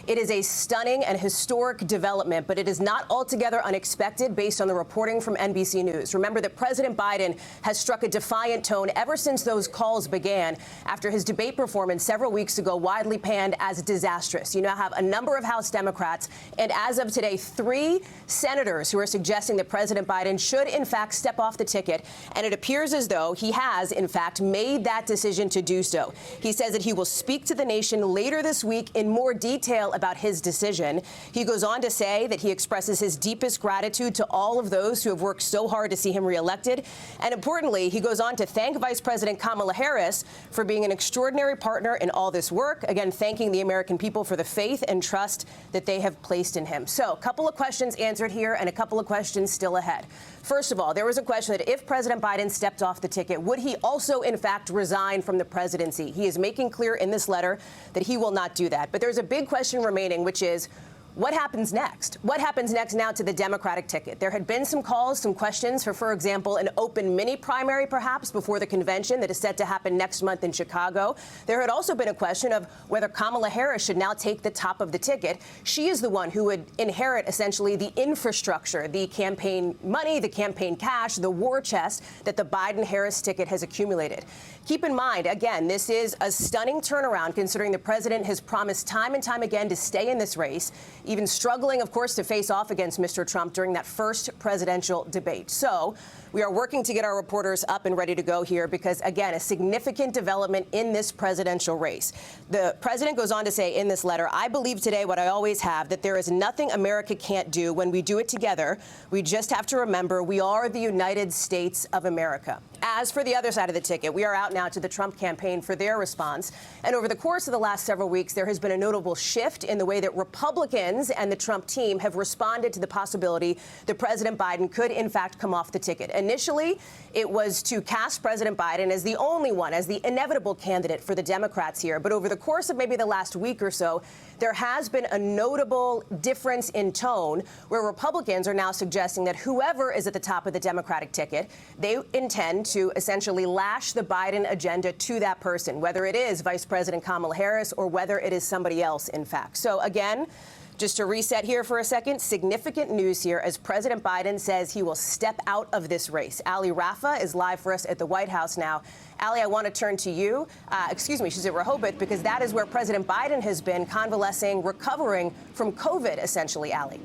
It is a stunning and historic development, but it is not altogether unexpected based on the reporting from NBC News. Remember that President Biden has struck a defiant tone ever since those calls began after his debate performance several weeks ago widely panned as disastrous. You now have a number of House Democrats and as of today, 3 senators who are suggesting that President Biden should in fact step off the ticket. And it appears as though he has in fact made that decision to do so. He says that he will speak to the nation later this week in more detail about his decision. He goes on to say that he expresses his deepest gratitude to all of those who have worked so hard to see him reelected. And importantly, he goes on to thank Vice President Kamala Harris for being an extraordinary partner in all this work. Again, thanking the American people for the faith and trust that they have placed in him. So a couple of questions answered here and a couple of questions still ahead. First of all, there was a question that if President Biden stepped off the ticket, would he also, in fact, resign from the presidency? He is making clear in this letter that he will not do that. But there's a big question remaining, which is, what happens next? What happens next now to the Democratic ticket? There had been some calls, some questions for example, an open mini primary, perhaps, before the convention that is set to happen next month in Chicago. There had also been a question of whether Kamala Harris should now take the top of the ticket. She is the one who would inherit, essentially, the infrastructure, the campaign money, the campaign cash, the war chest that the Biden-Harris ticket has accumulated. Keep in mind, again, this is a stunning turnaround considering the president has promised time and time again to stay in this race, even struggling, of course, to face off against Mr. Trump during that first presidential debate. So we are working to get our reporters up and ready to go here because, again, a significant development in this presidential race. The president goes on to say in this letter, I believe today what I always have, that there is nothing America can't do when we do it together. We just have to remember we are the United States of America. As for the other side of the ticket, we are out now to the Trump campaign for their response. And over the course of the last several weeks, there has been a notable shift in the way that Republicans and the Trump team have responded to the possibility that President Biden could, in fact, come off the ticket. Initially, it was to cast President Biden as the only one, as the inevitable candidate for the Democrats here. But over the course of maybe the last week or so, there has been a notable difference in tone where Republicans are now suggesting that whoever is at the top of the Democratic ticket, they intend to essentially lash the Biden agenda to that person, whether it is Vice President Kamala Harris or whether it is somebody else, in fact. So again, just to reset here for a second, significant news here as President Biden says he will step out of this race. Ali Rafa is live for us at the White House now. Ali, I want to turn to you. She's at Rehoboth because that is where President Biden has been convalescing, recovering from COVID, essentially, Ali.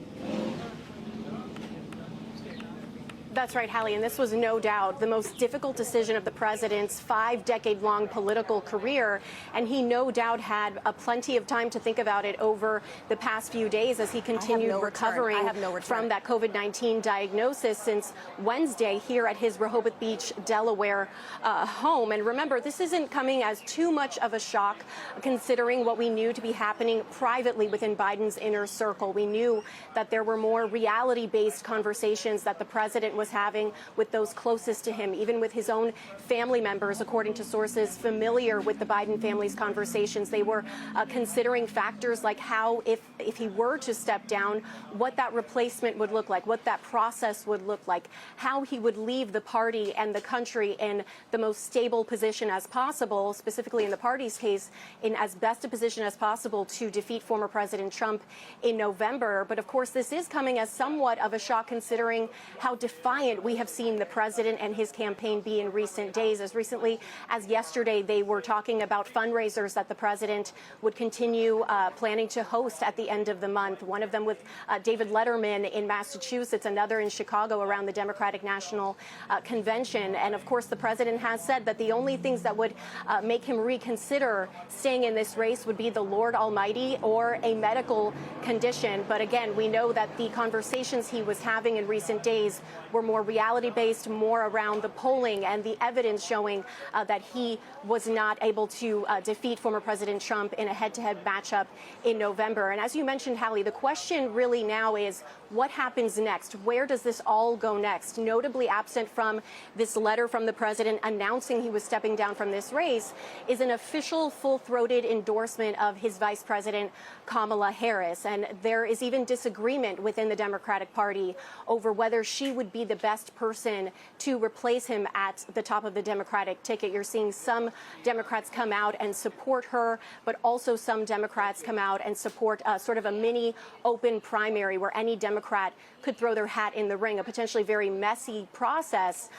That's right, Hallie, and this was no doubt the most difficult decision of the president's 5-decade-long political career, and he no doubt had plenty of time to think about it over the past few days as he continued recovering from that COVID-19 diagnosis since Wednesday here at his Rehoboth Beach, Delaware home. And remember, this isn't coming as too much of a shock considering what we knew to be happening privately within Biden's inner circle. We knew that there were more reality-based conversations that the president was having with those closest to him, even with his own family members, according to sources familiar with the Biden family's conversations. They were considering factors like how, if he were to step down, what that replacement would look like, what that process would look like, how he would leave the party and the country in the most stable position as possible, specifically in the party's case, in as best a position as possible to defeat former President Trump in November. But of course, this is coming as somewhat of a shock considering how defiant we have seen the president and his campaign be in recent days. As recently as yesterday, they were talking about fundraisers that the president would continue planning to host at the end of the month. One of them with David Letterman in Massachusetts, another in Chicago around the Democratic National Convention. And of course, the president has said that the only things that would make him reconsider staying in this race would be the Lord Almighty or a medical condition. But again, we know that the conversations he was having in recent days were more reality-based, more around the polling and the evidence showing that he was not able to defeat former President Trump in a head-to-head matchup in November. And as you mentioned, Hallie, the question really now is what happens next? Where does this all go next? Notably absent from this letter from the president announcing he was stepping down from this race is an official full-throated endorsement of his Vice President Kamala Harris. And there is even disagreement within the Democratic Party over whether she would be the best person to replace him at the top of the Democratic ticket. You're seeing some Democrats come out and support her, but also some Democrats come out and support sort of a mini open primary where any Democrat could throw their hat in the ring, a potentially very messy process.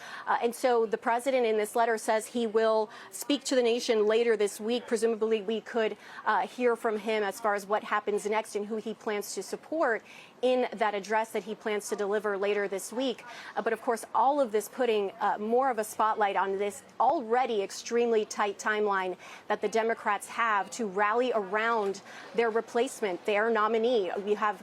And so the president in this letter says he will speak to the nation later this week. Presumably we could hear from him as far as what happens next and who he plans to support in that address that he plans to deliver later this week. But of course, all of this putting more of a spotlight on this already extremely tight timeline that the Democrats have to rally around their replacement, their nominee. We have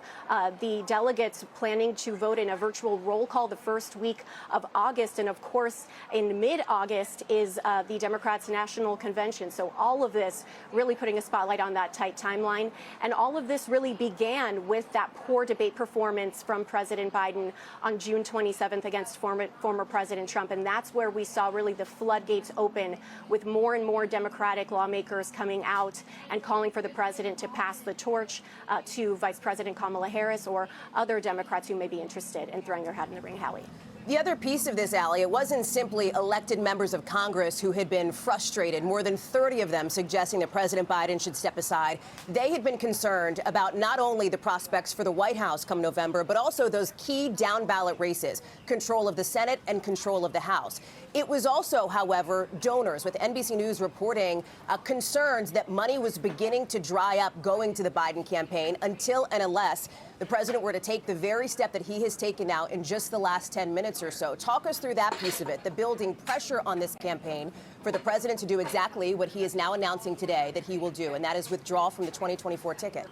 the delegates planning to vote in a virtual roll call the first week of August. And of course, in mid-August is the Democrats' National Convention. So all of this really putting a spotlight on that tight timeline. And all of this really began with that poor debate performance from President Biden on June 27th against former President Trump. And that's where we saw really the floodgates open with more and more Democratic lawmakers coming out and calling for the president to pass the torch to Vice President Kamala Harris or other Democrats who may be interested in throwing their hat in the ring, Hallie. The other piece of this, Allie, it wasn't simply elected members of Congress who had been frustrated, more than 30 of them suggesting that President Biden should step aside. They had been concerned about not only the prospects for the White House come November, but also those key down-ballot races, control of the Senate and control of the House. It was also, however, donors, with NBC News reporting concerns that money was beginning to dry up going to the Biden campaign until and unless the president were to take the very step that he has taken now in just the last 10 minutes or so. Talk us through that piece of it, the building pressure on this campaign for the president to do exactly what he is now announcing today that he will do, and that is withdraw from the 2024 ticket.